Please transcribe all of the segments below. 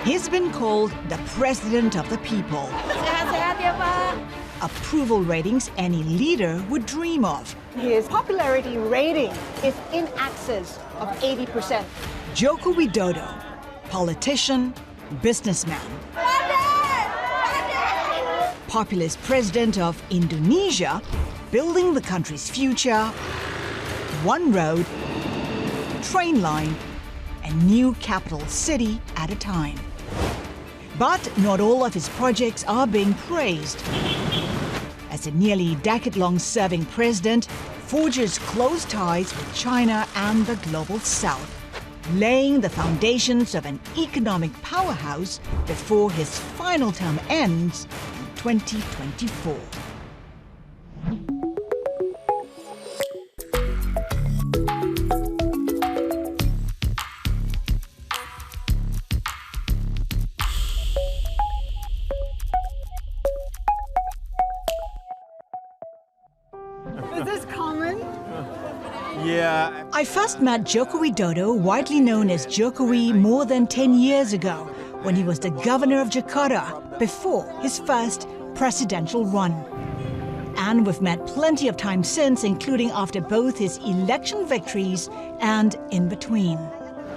He's been called the president of the people. Sehat-sehat ya, Pak. Approval ratings any leader would dream of. His popularity rating is in excess of 80%. Joko Widodo, politician, businessman. Populist president of Indonesia, building the country's future, one road, train line, and new capital city at a time. But not all of his projects are being praised. As a nearly decade-long serving president, forges close ties with China and the global south, laying the foundations of an economic powerhouse before his final term ends in 2024. Is this common? Yeah. I first met Joko Widodo, widely known as Jokowi, more than 10 years ago when he was the governor of Jakarta before his first presidential run. And we've met plenty of times since, including after both his election victories and in between.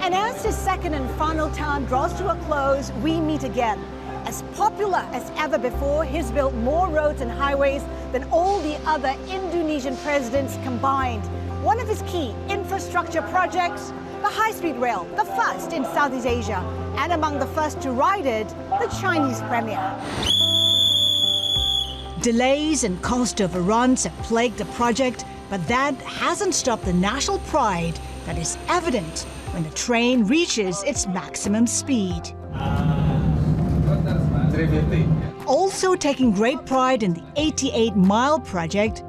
And as his second and final term draws to a close, we meet again. As popular as ever before, he's built more roads and highways than all the other Indonesian presidents combined. One of his key infrastructure projects, the high-speed rail, the first in Southeast Asia, and among the first to ride it, the Chinese premier. Delays and cost overruns have plagued the project, but that hasn't stopped the national pride that is evident when the train reaches its maximum speed. Also taking great pride in the 88-mile project,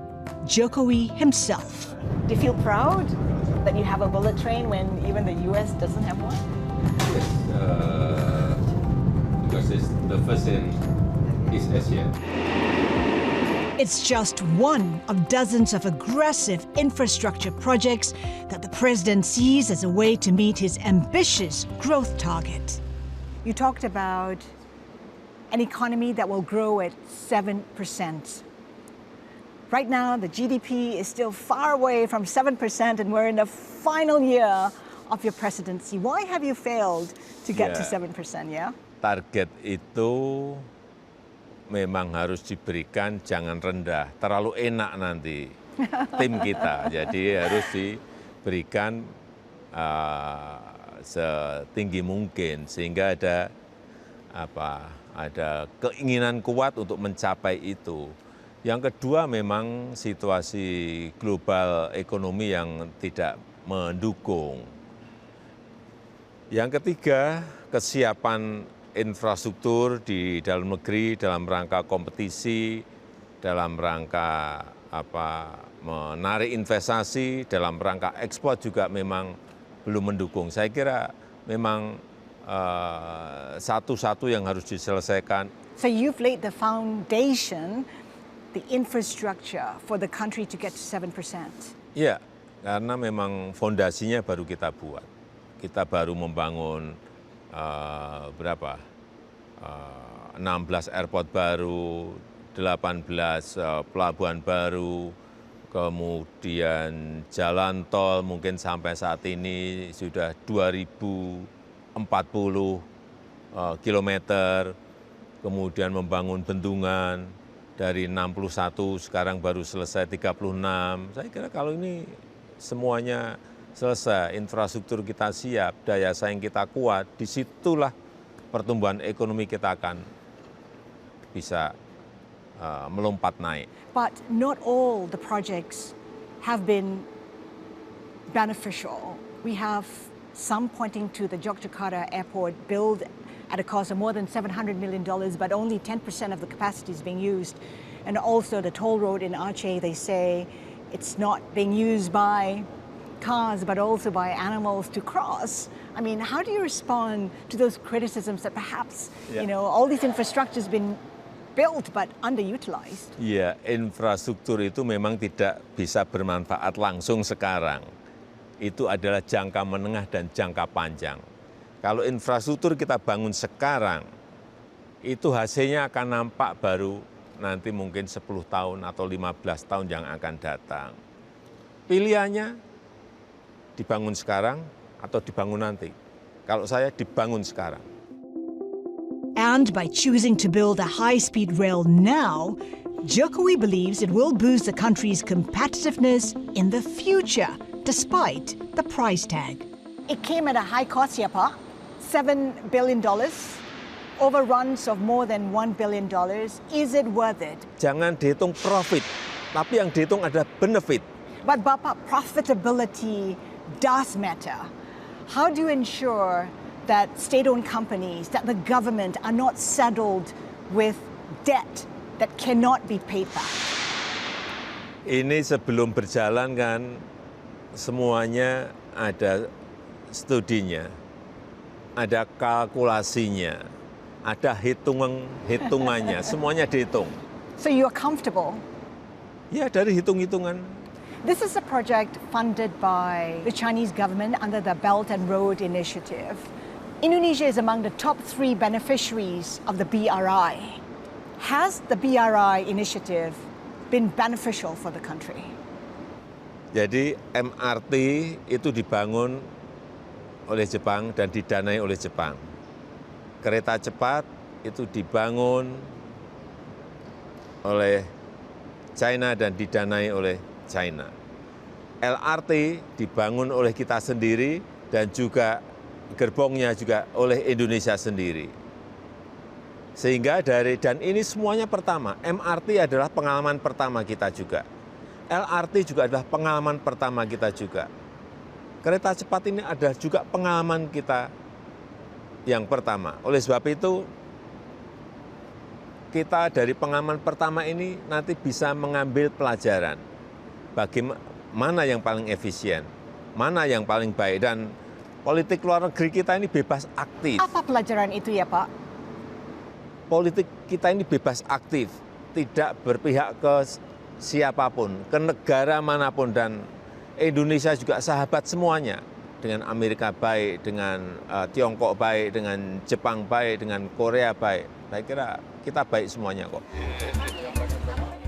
Jokowi himself. Do you feel proud that you have a bullet train when even the US doesn't have one? Yes, because it's the first in East Asia. It's just one of dozens of aggressive infrastructure projects that the president sees as a way to meet his ambitious growth target. You talked about an economy that will grow at 7%. Right now, the GDP is still far away from 7%, and we're in the final year of your presidency. Why have you failed to get to 7%, yeah? Target itu memang harus diberikan, jangan rendah. Terlalu enak nanti tim kita. Jadi harus diberikan setinggi mungkin sehingga ada keinginan kuat untuk mencapai itu. Yang kedua memang situasi global ekonomi yang tidak mendukung. Yang ketiga, kesiapan infrastruktur di dalam negeri dalam rangka kompetisi, dalam rangka menarik investasi, dalam rangka ekspor juga memang belum mendukung. Saya kira memang satu-satu yang harus diselesaikan. So you've laid the foundation, the infrastructure for the country to get to 7%. Iya, karena memang fondasinya baru kita buat. Kita baru membangun 16 airport baru, 18 pelabuhan baru, kemudian jalan tol mungkin sampai saat ini sudah 2040 kilometer, kemudian membangun bendungan dari 61 sekarang baru selesai 36. Saya kira kalau ini semuanya selesai, infrastruktur kita siap, daya saing kita kuat, disitulah pertumbuhan ekonomi kita akan bisa melompat naik. But not all the projects have been beneficial. We have some pointing to the Yogyakarta airport built at a cost of more than $700 million, but only 10% of the capacity is being used. And also the toll road in Aceh, they say it's not being used by cars, but also by animals to cross. I mean, how do you respond to those criticisms that perhaps, all these infrastructure has been built but underutilized? Ya, infrastruktur itu memang tidak bisa bermanfaat langsung sekarang. Itu adalah jangka menengah dan jangka panjang. Kalau infrastruktur kita bangun sekarang, itu hasilnya akan nampak baru nanti mungkin 10 tahun atau 15 tahun yang akan datang. Pilihannya dibangun sekarang atau dibangun nanti. Kalau saya dibangun sekarang. And by choosing to build a high-speed rail now, Jokowi believes it will boost the country's competitiveness in the future, despite the price tag. It came at a high cost here, Pa. $7 billion, overruns of more than $1 billion. Is it worth it? Jangan dihitung profit, tapi yang dihitung adalah benefit. But Bapak, profitability does matter. How do you ensure that state-owned companies, that the government are not saddled with debt that cannot be paid back? Ini sebelum berjalan kan semuanya ada studinya, ada kalkulasinya, ada hitungannya, semuanya dihitung. So you're comfortable? Ya dari hitung-hitungan. This is a project funded by the Chinese government under the Belt and Road Initiative. Indonesia is among the top 3 beneficiaries of the BRI. Has the BRI initiative been beneficial for the country? Jadi MRT itu dibangun oleh Jepang dan didanai oleh Jepang. Kereta cepat itu dibangun oleh China dan didanai oleh China. LRT dibangun oleh kita sendiri dan juga gerbongnya juga oleh Indonesia sendiri. Sehingga dan ini semuanya pertama, MRT adalah pengalaman pertama kita juga. LRT juga adalah pengalaman pertama kita juga. Kereta cepat ini adalah juga pengalaman kita yang pertama. Oleh sebab itu, kita dari pengalaman pertama ini nanti bisa mengambil pelajaran. Bagaimana yang paling efisien, mana yang paling baik, dan politik luar negeri kita ini bebas aktif. Apa pelajaran itu ya, Pak? Politik kita ini bebas aktif, tidak berpihak ke siapapun, ke negara manapun, dan Indonesia juga sahabat semuanya. Dengan Amerika baik, dengan Tiongkok baik, dengan Jepang baik, dengan Korea baik. Saya kira kita baik semuanya kok.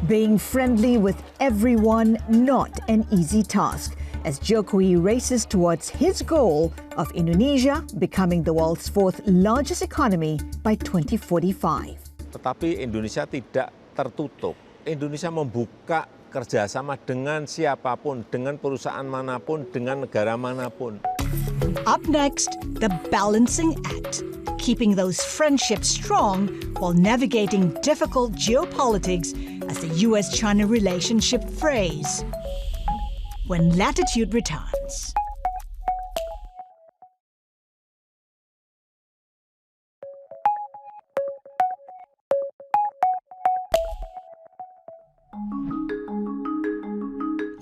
Being friendly with everyone, not an easy task, as Jokowi races towards his goal of Indonesia becoming the world's 4th largest economy by 2045. Tetapi Indonesia tidak tertutup. Indonesia membuka kerjasama dengan siapapun, dengan perusahaan manapun, dengan negara manapun. Up next, the balancing act, keeping those friendships strong while navigating difficult geopolitics as the US-China relationship frays. When Latitude returns.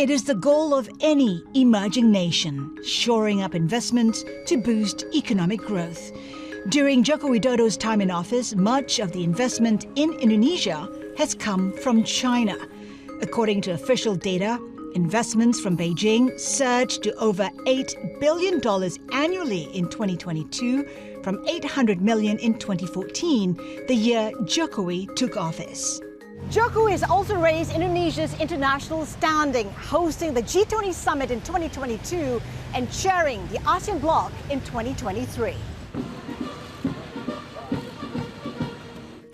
It is the goal of any emerging nation, shoring up investment to boost economic growth. During Joko Widodo's time in office, much of the investment in Indonesia has come from China. According to official data, investments from Beijing surged to over $8 billion annually in 2022 from $800 million in 2014, the year Jokowi took office. Jokowi has also raised Indonesia's international standing, hosting the G20 summit in 2022 and chairing the ASEAN bloc in 2023.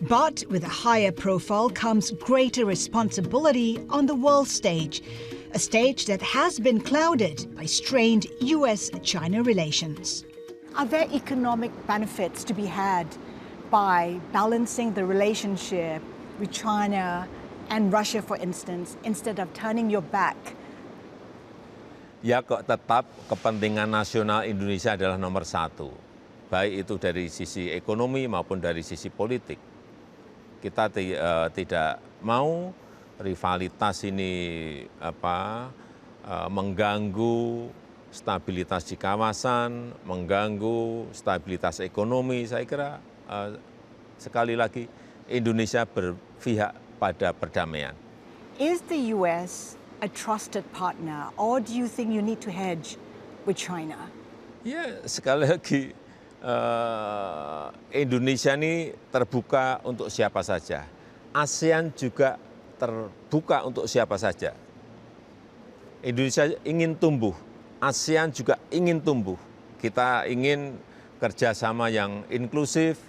But with a higher profile comes greater responsibility on the world stage, a stage that has been clouded by strained US-China relations. Are there economic benefits to be had by balancing the relationship with China and Russia, for instance, instead of turning your back? Ya, kok tetap kepentingan nasional Indonesia adalah nomor 1, baik itu dari sisi ekonomi maupun dari sisi politik. Kita tidak mau rivalitas ini mengganggu stabilitas di kawasan, mengganggu stabilitas ekonomi. Saya kira sekali lagi Indonesia berpihak pada perdamaian. Is the US a trusted partner, or do you think you need to hedge with China? Ya, sekali lagi Indonesia ini terbuka untuk siapa saja. ASEAN juga terbuka untuk siapa saja. Indonesia ingin tumbuh, ASEAN juga ingin tumbuh. Kita ingin kerjasama yang inklusif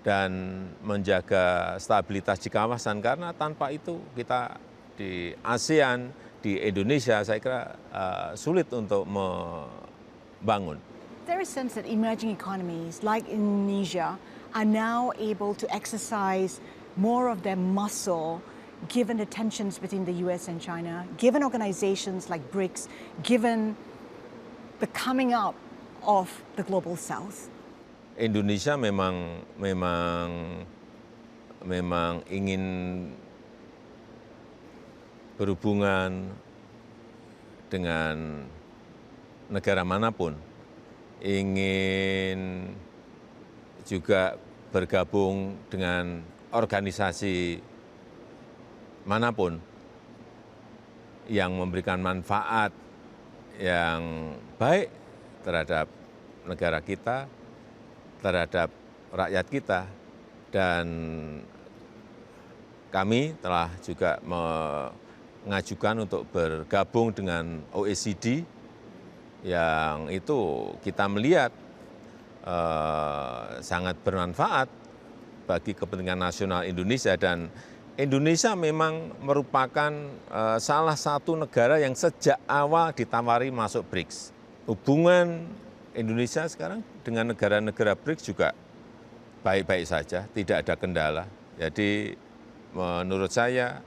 dan menjaga stabilitas di kawasan, karena tanpa itu kita di ASEAN, di Indonesia, saya kira sulit untuk membangun. There is a sense that emerging economies like Indonesia are now able to exercise more of their muscle given the tensions between the US and China, given organizations like BRICS, given the coming up of the global south. Indonesia memang ingin berhubungan dengan negara manapun, ingin juga bergabung dengan organisasi manapun yang memberikan manfaat yang baik terhadap negara kita, terhadap rakyat kita, dan kami telah juga mengajukan untuk bergabung dengan OECD, yang itu kita melihat sangat bermanfaat bagi kepentingan nasional Indonesia, dan Indonesia memang merupakan salah satu negara yang sejak awal ditawari masuk BRICS. Hubungan Indonesia sekarang dengan negara-negara BRICS juga baik-baik saja, tidak ada kendala. Jadi menurut saya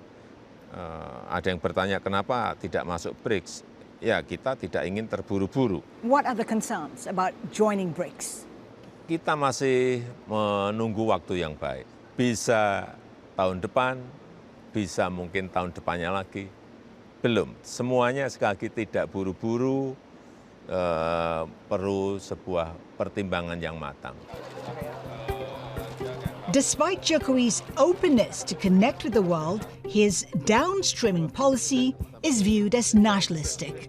ada yang bertanya kenapa tidak masuk BRICS. Ya, kita tidak ingin terburu-buru. What are the concerns about joining BRICS? Kita masih menunggu waktu yang baik. Bisa tahun depan, bisa mungkin tahun depannya lagi. Belum, semuanya sekali lagi tidak buru-buru, perlu sebuah pertimbangan yang matang. Despite Jokowi's openness to connect with the world, his downstreaming policy is viewed as nationalistic.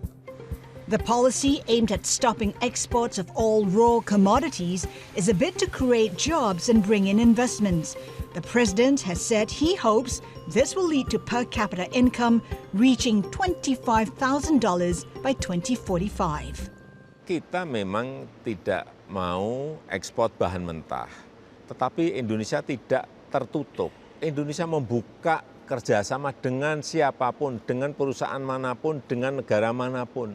The policy aimed at stopping exports of all raw commodities is a bid to create jobs and bring in investments. The president has said he hopes this will lead to per capita income reaching $25,000 by 2045. Kita memang tidak mau ekspor bahan mentah, tetapi Indonesia tidak tertutup. Indonesia membuka kerjasama dengan siapapun, dengan perusahaan manapun, dengan negara manapun,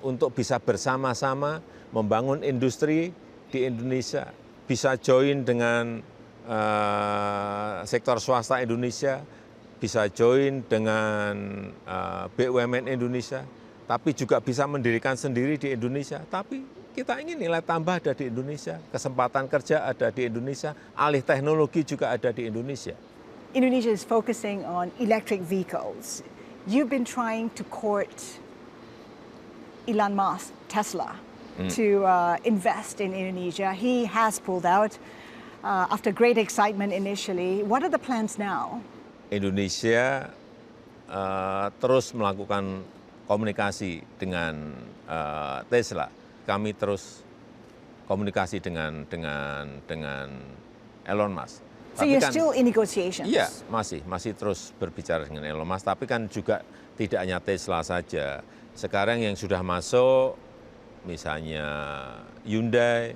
untuk bisa bersama-sama membangun industri di Indonesia, bisa join dengan sektor swasta Indonesia, bisa join dengan BUMN Indonesia, tapi juga bisa mendirikan sendiri di Indonesia. Tapi kita ingin nilai tambah ada di Indonesia, kesempatan kerja ada di Indonesia, alih teknologi juga ada di Indonesia. Indonesia is focusing on electric vehicles. You've been trying to court Elon Musk, Tesla, to invest in Indonesia. He has pulled out after great excitement initially. What are the plans now? Indonesia terus melakukan komunikasi dengan Tesla. Kami terus komunikasi dengan Elon Musk. So you're still in negotiations? Iya, masih terus berbicara dengan Elon Musk. Tapi kan juga tidak hanya Tesla saja. Sekarang yang sudah masuk, misalnya Hyundai,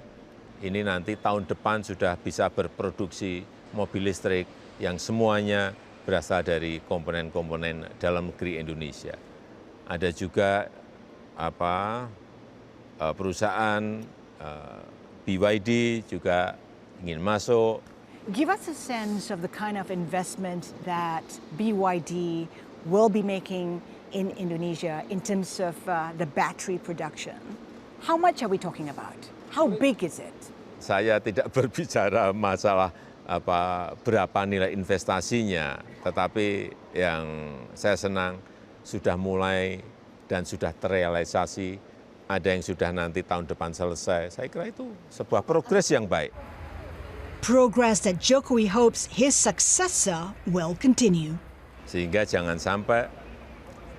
ini nanti tahun depan sudah bisa berproduksi mobil listrik yang semuanya berasal dari komponen-komponen dalam negeri Indonesia. Ada juga perusahaan BYD juga ingin masuk. Give us a sense of the kind of investment that BYD will be making in Indonesia in terms of the battery production. How much are we talking about? How big is it? Saya tidak berbicara masalah berapa nilai investasinya, tetapi yang saya senang sudah mulai dan sudah terrealisasi, ada yang sudah nanti tahun depan selesai. Saya kira itu sebuah progres yang baik. Progress that Jokowi hopes his successor will continue. Sehingga jangan sampai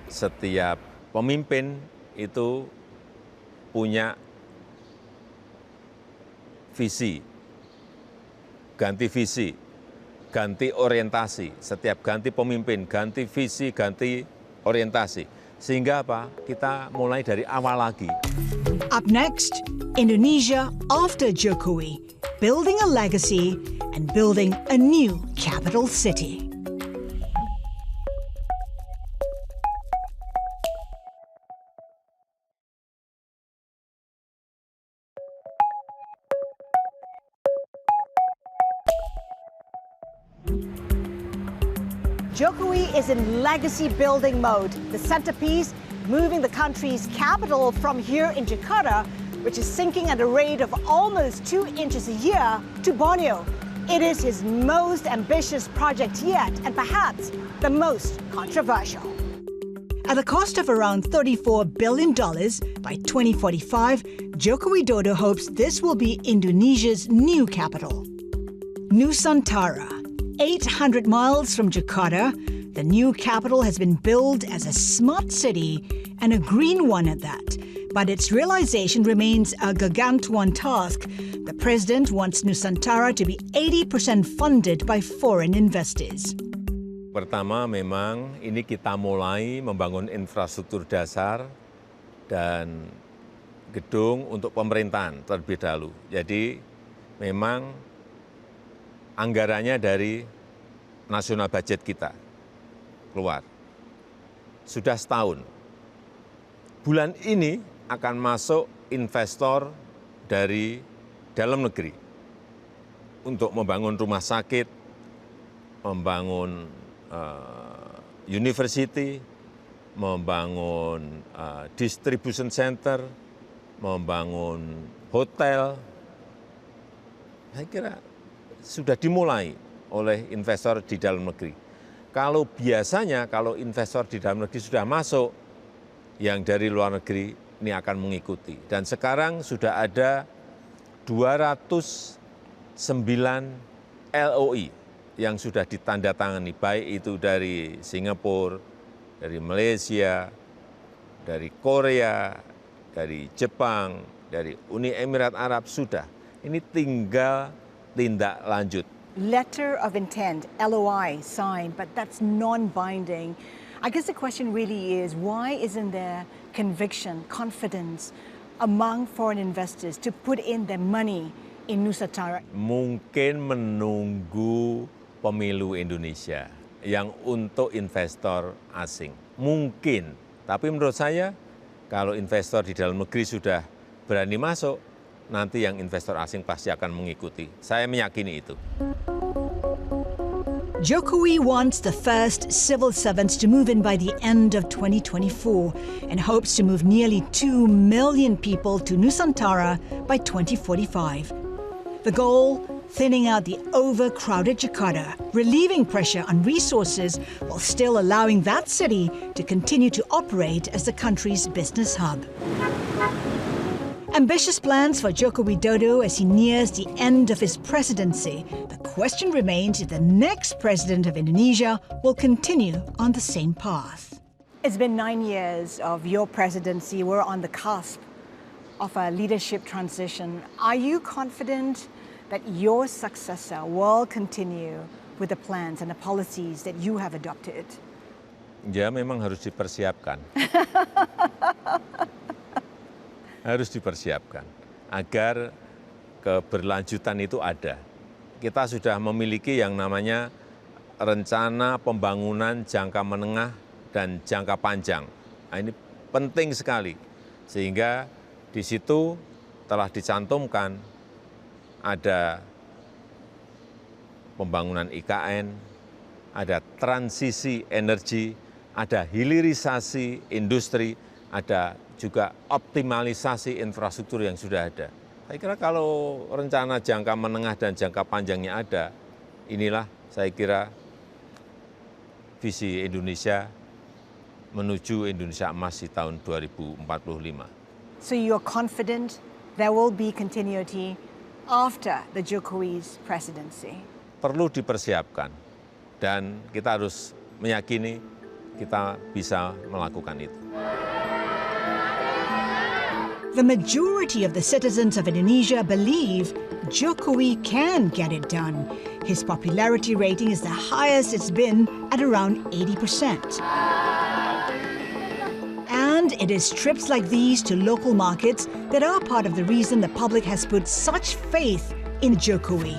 setiap pemimpin itu punya visi, ganti orientasi. Setiap ganti pemimpin, ganti visi, ganti orientasi. Sehingga apa? Kita mulai dari awal lagi. Up next, Indonesia after Jokowi, building a legacy and building a new capital city. Jokowi is in legacy building mode. The centerpiece, moving the country's capital from here in Jakarta, which is sinking at a rate of almost 2 inches a year, to Borneo. It is his most ambitious project yet, and perhaps the most controversial. At a cost of around $34 billion by 2045, Joko Widodo hopes this will be Indonesia's new capital. Nusantara, 800 miles from Jakarta, the new capital has been billed as a smart city and a green one at that. But its realization remains a gargantuan task. The president wants Nusantara to be 80% funded by foreign investors. Pertama, memang ini kita mulai membangun infrastruktur dasar dan gedung untuk pemerintahan terlebih dahulu. Jadi memang anggarannya dari nasional budget kita keluar. Sudah setahun. Bulan ini akan masuk investor dari dalam negeri untuk membangun rumah sakit, membangun university, membangun distribution center, membangun hotel. Saya kira sudah dimulai oleh investor di dalam negeri. Kalau biasanya kalau investor di dalam negeri sudah masuk, yang dari luar negeri ini akan mengikuti. Dan sekarang sudah ada 209 LOI yang sudah ditandatangani, baik itu dari Singapura, dari Malaysia, dari Korea, dari Jepang, dari Uni Emirat Arab, sudah. Ini tinggal tindak lanjut. Letter of intent, LOI, signed, but that's non-binding. I guess the question really is, why isn't there conviction, confidence among foreign investors to put in their money in Nusantara? Mungkin menunggu pemilu Indonesia yang untuk investor asing. Mungkin, tapi menurut saya kalau investor di dalam negeri sudah berani masuk, nanti yang investor asing pasti akan mengikuti. Saya meyakini itu. Jokowi wants the first civil servants to move in by the end of 2024 and hopes to move nearly 2 million people to Nusantara by 2045. The goal, thinning out the overcrowded Jakarta, relieving pressure on resources while still allowing that city to continue to operate as the country's business hub. Ambitious plans for Joko Widodo as he nears the end of his presidency. The question remains if the next president of Indonesia will continue on the same path. It's been 9 years of your presidency. We're on the cusp of a leadership transition. Are you confident that your successor will continue with the plans and the policies that you have adopted? Ya, memang harus dipersiapkan. Harus dipersiapkan agar keberlanjutan itu ada. Kita sudah memiliki yang namanya rencana pembangunan jangka menengah dan jangka panjang. Nah, ini penting sekali, sehingga di situ telah dicantumkan ada pembangunan IKN, ada transisi energi, ada hilirisasi industri, ada juga optimalisasi infrastruktur yang sudah ada. Saya kira kalau rencana jangka menengah dan jangka panjangnya ada, inilah saya kira visi Indonesia menuju Indonesia Emas di tahun 2045. So you're confident there will be continuity after the Jokowi's presidency? Perlu dipersiapkan dan kita harus meyakini kita bisa melakukan itu. The majority of the citizens of Indonesia believe Jokowi can get it done. His popularity rating is the highest it's been at around 80%. And it is trips like these to local markets that are part of the reason the public has put such faith in Jokowi.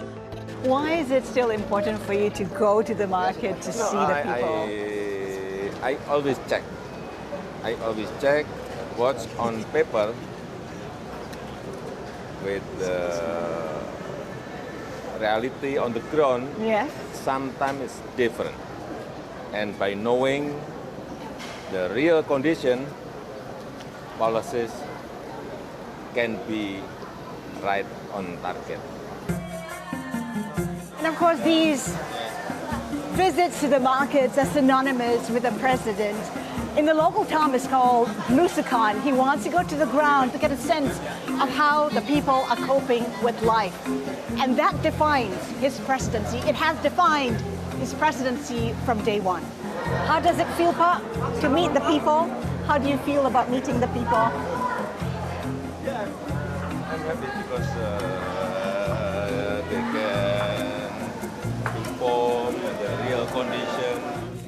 Why is it still important for you to go to the market to see the people? I always check. I always check what's on paper with the reality on the ground. Yes. Sometimes it's different. And by knowing the real condition, policies can be right on target. And of course, these visits to the markets are synonymous with the president. In the local term, it's called Blusukan. He wants to go to the ground to get a sense of how the people are coping with life. And that defines his presidency. It has defined his presidency from day one. How does it feel, Pa, to meet the people? How do you feel about meeting the people? Yeah, I'm happy because they can inform the real condition.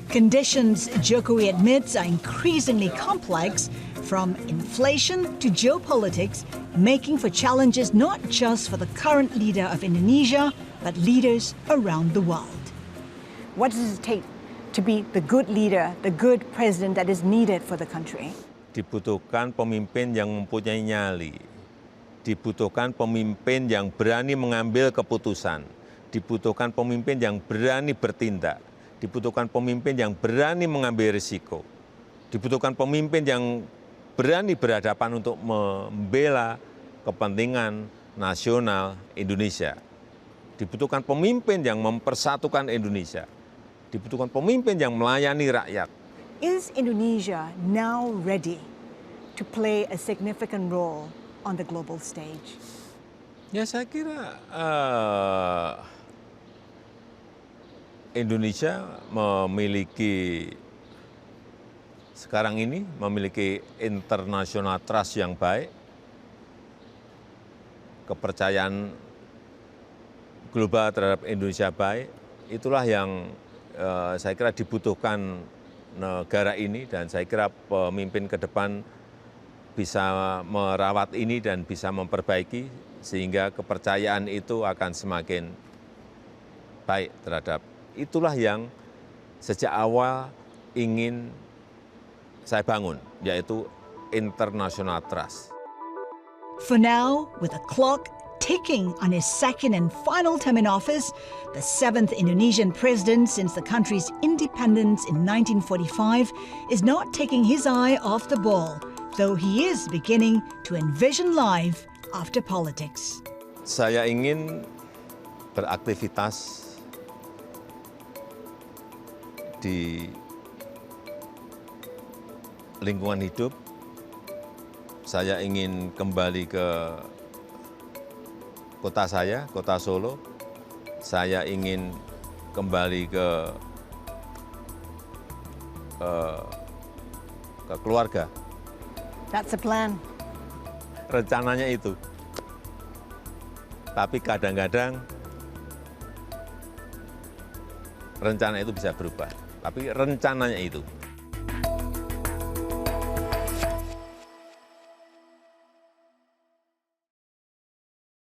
Conditions, Jokowi admits, are increasingly complex, from inflation to geopolitics, making for challenges not just for the current leader of Indonesia, but leaders around the world. What does it take to be the good leader, the good president that is needed for the country? Dibutuhkan pemimpin yang mempunyai nyali, dibutuhkan pemimpin yang berani mengambil keputusan, dibutuhkan pemimpin yang berani bertindak, dibutuhkan pemimpin yang berani mengambil risiko, dibutuhkan pemimpin yang berani berhadapan untuk membela kepentingan nasional Indonesia, dibutuhkan pemimpin yang mempersatukan Indonesia, dibutuhkan pemimpin yang melayani rakyat. Is Indonesia now ready to play a significant role on the global stage? Ya saya kira Indonesia memiliki sekarang ini memiliki international trust yang baik, kepercayaan global terhadap Indonesia baik, itulah yang saya kira dibutuhkan negara ini, dan saya kira pemimpin ke depan bisa merawat ini dan bisa memperbaiki sehingga kepercayaan itu akan semakin baik terhadap. Itulah yang sejak awal ingin saya bangun, yaitu international trust. For now, with a clock ticking on his second and final term in office, the seventh Indonesian president since the country's independence in 1945 is not taking his eye off the ball, though he is beginning to envision life after politics. Saya ingin beraktivitas di lingkungan hidup. Saya ingin kembali ke kota saya, kota Solo. Saya ingin kembali ke keluarga. That's a plan. Rencananya itu. Tapi kadang-kadang rencana itu bisa berubah. Tapi rencananya itu.